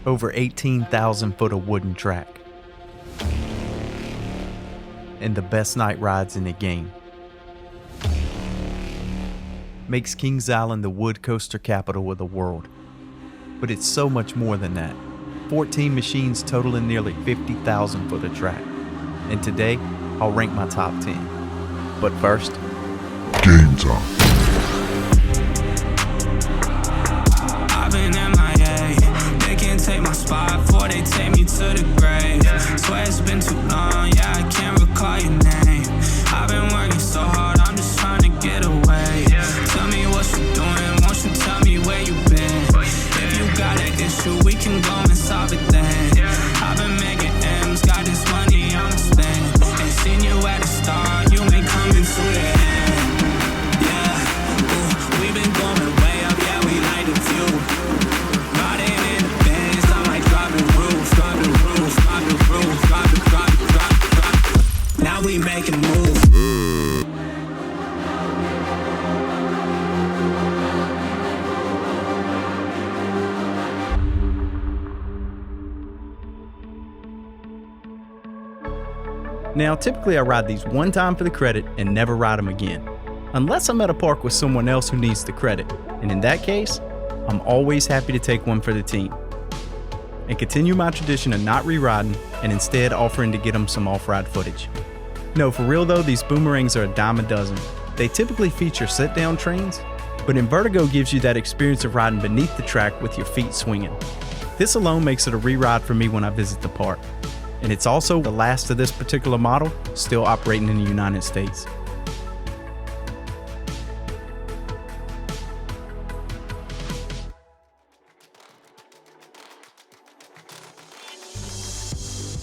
over 18,000 foot of wooden track, and the best night rides in the game. Makes Kings Island the wood coaster capital of the world. But it's so much more than that. 14 machines totaling nearly 50,000 foot of track. And today, I'll rank my top 10. But first, game time. I've been MIA. They can't take my spot before they take me to the grave. Swear it's been too long, yeah, I can't recall your name. I've been working so hard, I'm just trying to get away. Tell me what you doing, won't you tell me where you been? If you got an issue, we can go and solve it then. I've been making M's, got this money I'ma spend. Ain't seen you at the start, you ain't coming to the end. Yeah, ooh, we been going way up, yeah, we like the view. Riding in the Benz, I'm like dropping roofs, dropping roofs, dropping roofs, dropping, dropping, dropping, dropping. Now we making moves. now typically I ride these one time for the credit and never ride them again. Unless I'm at a park with someone else who needs the credit, and in that case, I'm always happy to take one for the team. And continue my tradition of not re-riding and instead offering to get them some off-ride footage. No, for real though, these boomerangs are a dime a dozen. They typically feature sit-down trains, but INVERTIGO gives you that experience of riding beneath the track with your feet swinging. This alone makes it a re-ride for me when I visit the park. And it's also the last of this particular model still operating in the United States.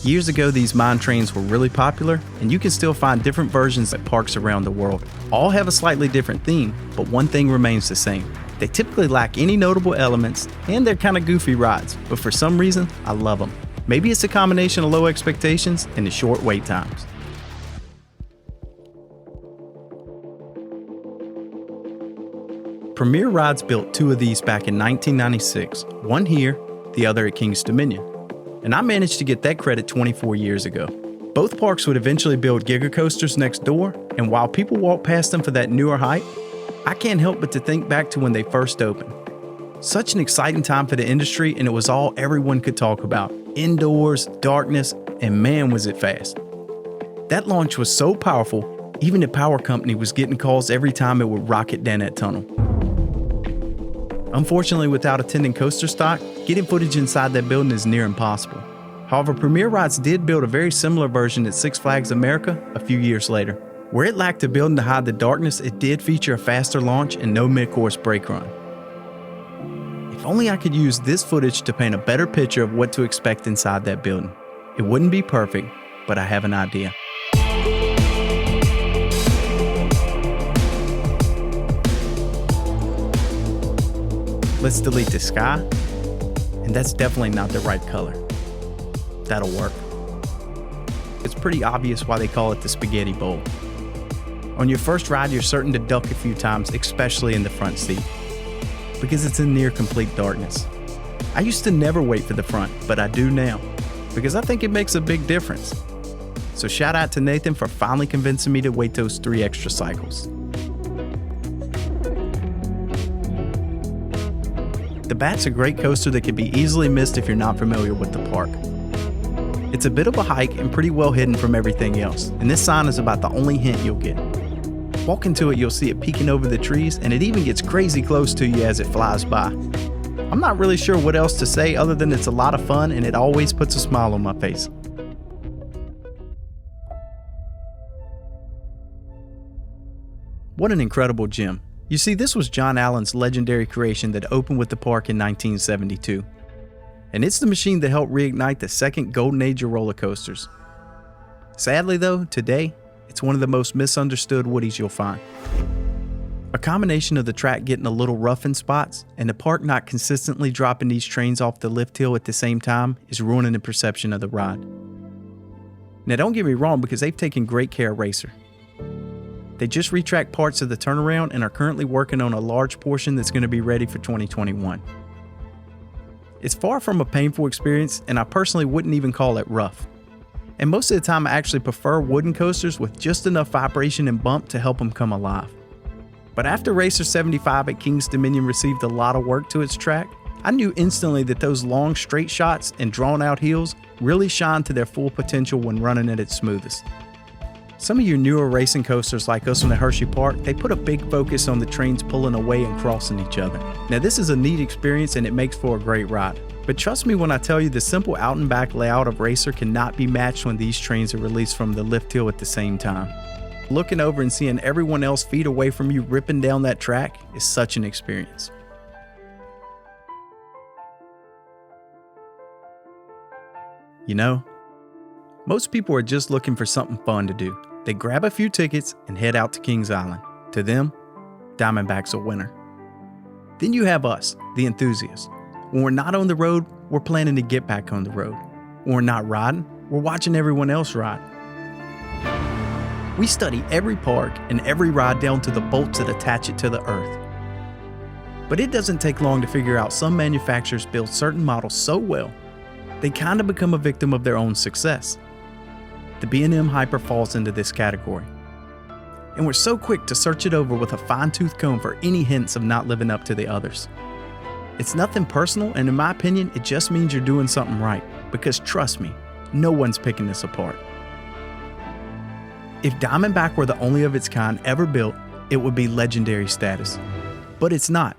Years ago, these mine trains were really popular, and you can still find different versions at parks around the world. All have a slightly different theme, but one thing remains the same. They typically lack any notable elements, and they're kind of goofy rides, but for some reason, I love them. Maybe it's a combination of low expectations and the short wait times. Premier Rides built two of these back in 1996, one here, the other at King's Dominion. And I managed to get that credit 24 years ago. Both parks would eventually build Giga Coasters next door, and while people walk past them for that newer hype, I can't help but to think back to when they first opened. Such an exciting time for the industry, and it was all everyone could talk about. Indoors, darkness, and man was it fast. That launch was so powerful, even the power company was getting calls every time it would rocket down that tunnel. Unfortunately, without attending coaster stock, getting footage inside that building is near impossible. However, Premier Rides did build a very similar version at Six Flags America a few years later. Where it lacked a building to hide the darkness, it did feature a faster launch and no mid-course brake run. If only I could use this footage to paint a better picture of what to expect inside that building. It wouldn't be perfect, but I have an idea. Let's delete the sky, and that's definitely not the right color. That'll work. It's pretty obvious why they call it the spaghetti bowl. On your first ride, you're certain to duck a few times, especially in the front seat, because it's in near complete darkness. I used to never wait for the front, but I do now, because I think it makes a big difference. So shout out to Nathan for finally convincing me to wait those 3 extra cycles. The Bat's a great coaster that can be easily missed if you're not familiar with the park. It's a bit of a hike and pretty well hidden from everything else, and this sign is about the only hint you'll get. Walk into it, you'll see it peeking over the trees, and it even gets crazy close to you as it flies by. I'm not really sure what else to say other than it's a lot of fun and it always puts a smile on my face. What an incredible gem. You see, this was John Allen's legendary creation that opened with the park in 1972. And it's the machine that helped reignite the second golden age of roller coasters. Sadly though, today, it's one of the most misunderstood woodies you'll find. A combination of the track getting a little rough in spots and the park not consistently dropping these trains off the lift hill at the same time is ruining the perception of the ride. Now don't get me wrong, because they've taken great care of Racer. They just retracked parts of the turnaround and are currently working on a large portion that's going to be ready for 2021. It's far from a painful experience, and I personally wouldn't even call it rough. And most of the time I actually prefer wooden coasters with just enough vibration and bump to help them come alive. But after Racer 75 at King's Dominion received a lot of work to its track, I knew instantly that those long straight shots and drawn out heels really shine to their full potential when running at its smoothest. Some of your newer racing coasters like us at Hershey Park, they put a big focus on the trains pulling away and crossing each other. Now this is a neat experience and it makes for a great ride. But trust me when I tell you the simple out and back layout of Racer cannot be matched when these trains are released from the lift hill at the same time. Looking over and seeing everyone else feet away from you ripping down that track is such an experience. You know, most people are just looking for something fun to do. They grab a few tickets and head out to Kings Island. To them, Diamondback's a winner. Then you have us, the enthusiasts. When we're not on the road, we're planning to get back on the road. When we're not riding, we're watching everyone else ride. We study every park and every ride down to the bolts that attach it to the earth. But it doesn't take long to figure out some manufacturers build certain models so well, they kind of become a victim of their own success. The B&M Hyper falls into this category. And we're so quick to search it over with a fine-tooth comb for any hints of not living up to the others. It's nothing personal, and in my opinion, it just means you're doing something right. Because trust me, no one's picking this apart. If Diamondback were the only of its kind ever built, it would be legendary status. But it's not.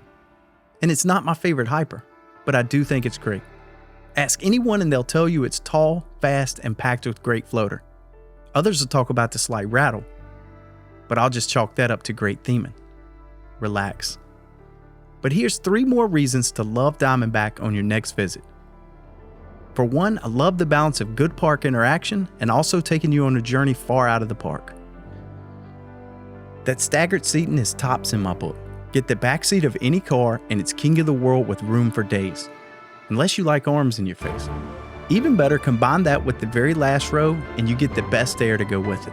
And it's not my favorite Hyper, but I do think it's great. Ask anyone and they'll tell you it's tall, fast, and packed with great floater. Others will talk about the slight rattle, but I'll just chalk that up to great theming. Relax. But here's 3 more reasons to love Diamondback on your next visit. For one, I love the balance of good park interaction and also taking you on a journey far out of the park. That staggered seating is tops in my book. Get the backseat of any car and it's king of the world with room for days. Unless you like arms in your face. Even better, combine that with the very last row and you get the best air to go with it.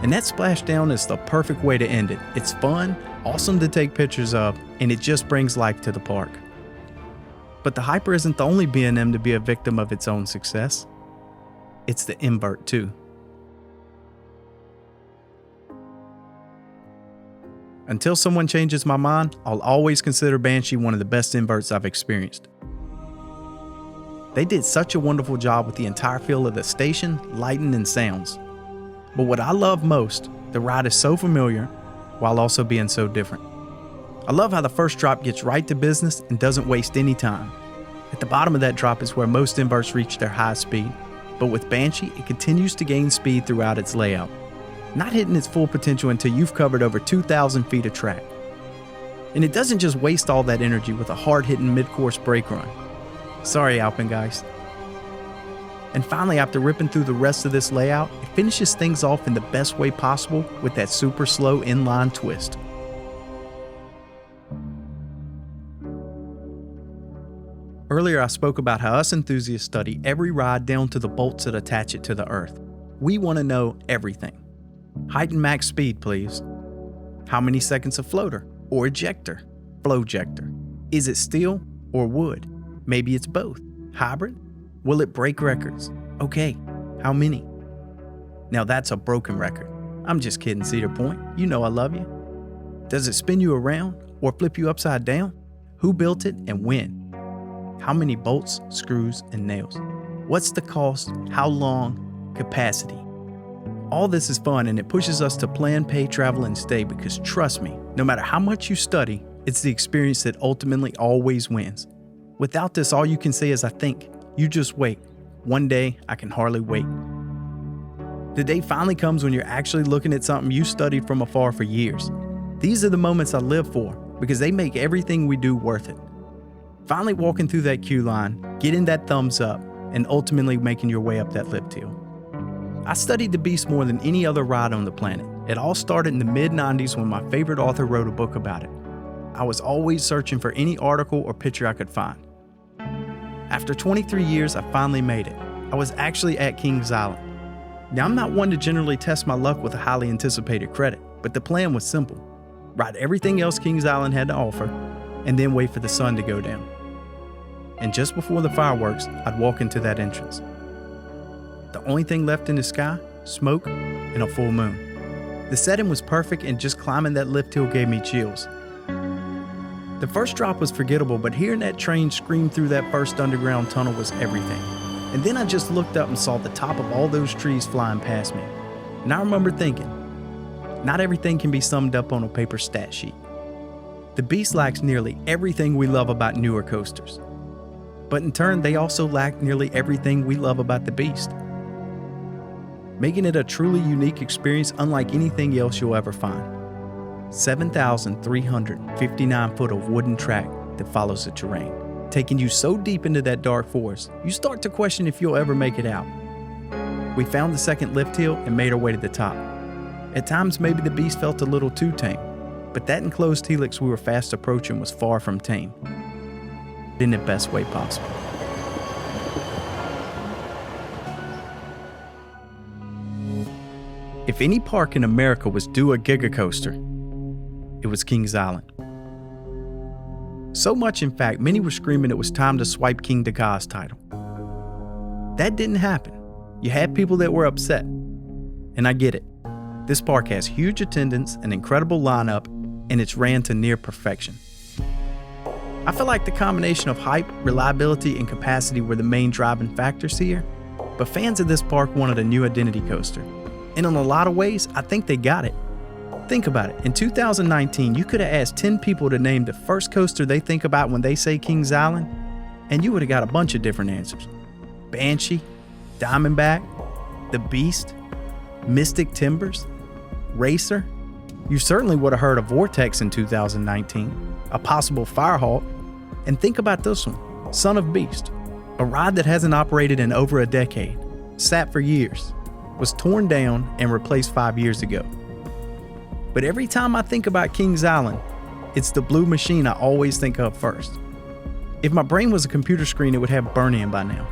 And that splashdown is the perfect way to end it. It's fun, awesome to take pictures of, and it just brings life to the park. But the Hyper isn't the only B&M to be a victim of its own success. It's the Invert too. Until someone changes my mind, I'll always consider Banshee one of the best inverts I've experienced. They did such a wonderful job with the entire feel of the station, lighting, and sounds. But what I love most, the ride is so familiar while also being so different. I love how the first drop gets right to business and doesn't waste any time. At the bottom of that drop is where most inverts reach their highest speed, but with Banshee, it continues to gain speed throughout its layout, not hitting its full potential until you've covered over 2,000 feet of track. And it doesn't just waste all that energy with a hard-hitting mid-course brake run. Sorry, Alpengeist. And finally, after ripping through the rest of this layout, it finishes things off in the best way possible with that super slow inline twist. Earlier, I spoke about how us enthusiasts study every ride down to the bolts that attach it to the earth. We want to know everything. Height and max speed, please. How many seconds of floater or ejector? Flowjector. Is it steel or wood? Maybe it's both. Hybrid? Will it break records? Okay, how many? Now that's a broken record. I'm just kidding, Cedar Point. You know I love you. Does it spin you around or flip you upside down? Who built it and when? How many bolts, screws, and nails? What's the cost? How long? Capacity? All this is fun and it pushes us to plan, pay, travel, and stay because trust me, no matter how much you study, it's the experience that ultimately always wins. Without this, all you can say is I think. You just wait. One day, I can hardly wait. The day finally comes when you're actually looking at something you studied from afar for years. These are the moments I live for because they make everything we do worth it. Finally walking through that queue line, getting that thumbs up, and ultimately making your way up that lift hill. I studied the beast more than any other ride on the planet. It all started in the mid-90s when my favorite author wrote a book about it. I was always searching for any article or picture I could find. After 23 years, I finally made it. I was actually at Kings Island. Now, I'm not one to generally test my luck with a highly anticipated credit, but the plan was simple. Ride everything else Kings Island had to offer, and then wait for the sun to go down. And just before the fireworks, I'd walk into that entrance. The only thing left in the sky, smoke and a full moon. The setting was perfect, and just climbing that lift hill gave me chills. The first drop was forgettable, but hearing that train scream through that first underground tunnel was everything. And then I just looked up and saw the top of all those trees flying past me. And I remember thinking, not everything can be summed up on a paper stat sheet. The Beast lacks nearly everything we love about newer coasters. But in turn, they also lack nearly everything we love about the Beast, making it a truly unique experience unlike anything else you'll ever find. 7,359 foot of wooden track that follows the terrain, taking you so deep into that dark forest, you start to question if you'll ever make it out. We found the second lift hill and made our way to the top. At times, maybe the Beast felt a little too tame, but that enclosed helix we were fast approaching was far from tame, in the best way possible. If any park in America was due a Giga Coaster, it was Kings Island. So much, in fact, many were screaming it was time to swipe King Daka's title. That didn't happen. You had people that were upset, and I get it. This park has huge attendance, an incredible lineup, and it's ran to near perfection. I feel like the combination of hype, reliability, and capacity were the main driving factors here, but fans of this park wanted a new identity coaster. And in a lot of ways, I think they got it. Think about it. In 2019, you could have asked 10 people to name the first coaster they think about when they say Kings Island, and you would have got a bunch of different answers. Banshee, Diamondback, The Beast, Mystic Timbers, Racer. You certainly would have heard of Vortex in 2019, a possible Firehawk, and think about this one, Son of Beast, a ride that hasn't operated in over a decade, sat for years, was torn down and replaced 5 years ago. But every time I think about Kings Island, it's the blue machine I always think of first. If my brain was a computer screen, it would have burn-in by now.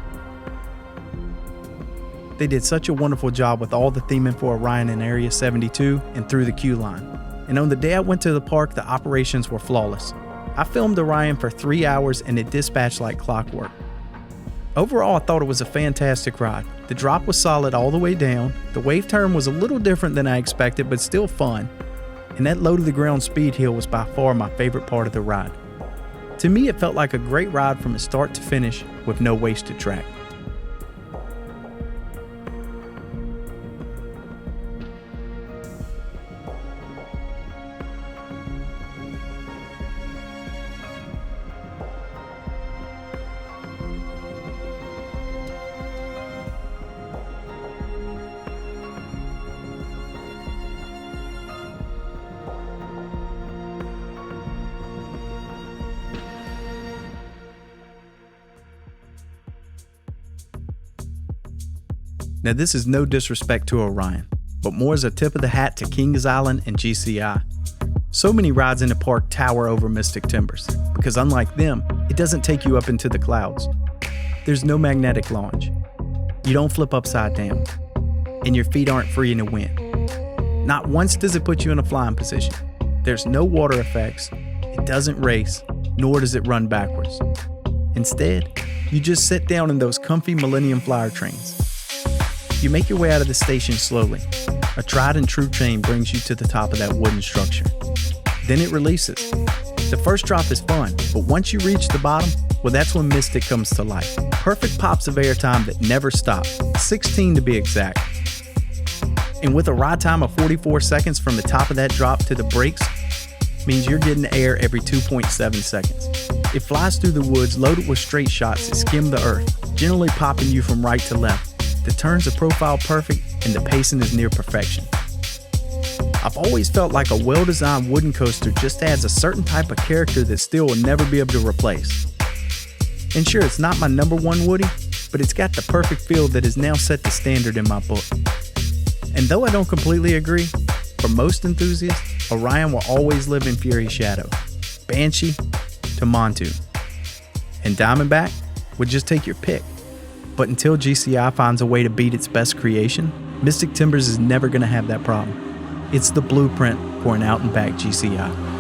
They did such a wonderful job with all the theming for Orion in Area 72 and through the queue line. And on the day I went to the park, the operations were flawless. I filmed Orion for 3 hours and it dispatched like clockwork. Overall, I thought it was a fantastic ride. The drop was solid all the way down. The wave turn was a little different than I expected, but still fun. And that low to the ground speed hill was by far my favorite part of the ride. To me, it felt like a great ride from start to finish with no wasted track. Now, this is no disrespect to Orion, but more as a tip of the hat to Kings Island and GCI. So many rides in the park tower over Mystic Timbers, because unlike them, it doesn't take you up into the clouds. There's no magnetic launch. You don't flip upside down, and your feet aren't free in the wind. Not once does it put you in a flying position. There's no water effects, it doesn't race, nor does it run backwards. Instead, you just sit down in those comfy Millennium Flyer trains. You make your way out of the station slowly. A tried and true chain brings you to the top of that wooden structure. Then it releases. The first drop is fun, but once you reach the bottom, well, that's when Mystic comes to life. Perfect pops of airtime that never stop, 16 to be exact. And with a ride time of 44 seconds from the top of that drop to the brakes, means you're getting air every 2.7 seconds. It flies through the woods loaded with straight shots that skim the earth, generally popping you from right to left. The turns are profile perfect and the pacing is near perfection. I've always felt like a well-designed wooden coaster just adds a certain type of character that still will never be able to replace. And sure, it's not my number one Woody, but it's got the perfect feel that has now set the standard in my book. And though I don't completely agree, for most enthusiasts, Orion will always live in Fury's shadow. Banshee to Montu. And Diamondback would just take your pick. But until GCI finds a way to beat its best creation, Mystic Timbers is never going to have that problem. It's the blueprint for an out-and-back GCI.